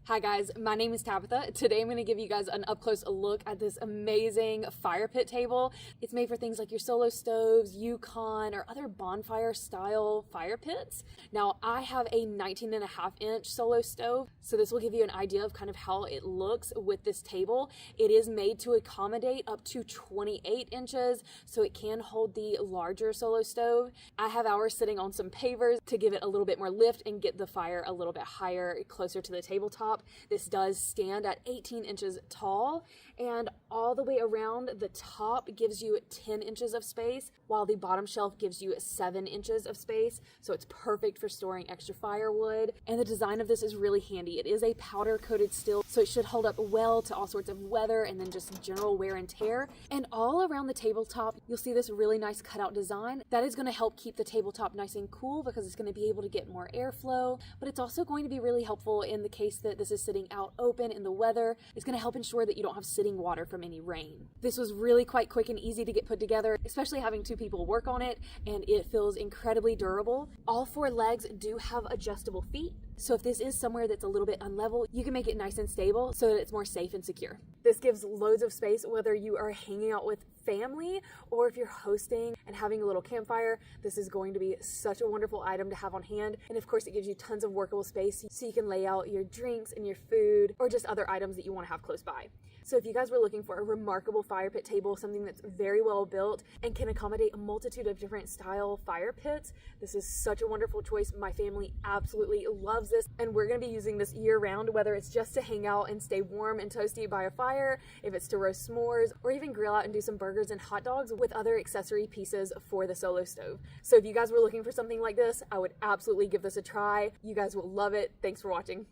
Hi guys, my name is Tabitha. Today I'm going to give you guys an up-close look at this amazing fire pit table. It's made for things like your Solo Stoves, Yukon, or other bonfire style fire pits. Now I have a 19.5-inch Solo Stove, so this will give you an idea of kind of how it looks with this table. It is made to accommodate up to 28 inches, so it can hold the larger Solo Stove. I have ours sitting on some pavers to give it a little bit more lift and get the fire a little bit higher, closer to the tabletop. This does stand at 18 inches tall, and all the way around the top gives you 10 inches of space, while the bottom shelf gives you 7 inches of space. So it's perfect for storing extra firewood. And the design of this is really handy. It is a powder coated steel, so it should hold up well to all sorts of weather and then just general wear and tear. And all around the tabletop, you'll see this really nice cutout design. That is going to help keep the tabletop nice and cool because it's going to be able to get more airflow, but it's also going to be really helpful in the case that this is sitting out open in the weather. It's going to help ensure that you don't have sitting water from any rain. This was really quite quick and easy to get put together, especially having 2 people work on it, and it feels incredibly durable. All 4 legs do have adjustable feet, so if this is somewhere that's a little bit unlevel, you can make it nice and stable so that it's more safe and secure. This gives loads of space whether you are hanging out with family or if you're hosting and having a little campfire. This is going to be such a wonderful item to have on hand, and of course it gives you tons of workable space so you can lay out your drinks and your food or just other items that you want to have close by. So if you guys were looking for a remarkable fire pit table, something that's very well built and can accommodate a multitude of different style fire pits, this is such a wonderful choice. My family absolutely loves this, and we're going to be using this year round, whether it's just to hang out and stay warm and toasty by a fire, if it's to roast s'mores, or even grill out and do some burgers and hot dogs with other accessory pieces for the Solo Stove. So if you guys were looking for something like this, I would absolutely give this a try. You guys will love it. Thanks for watching.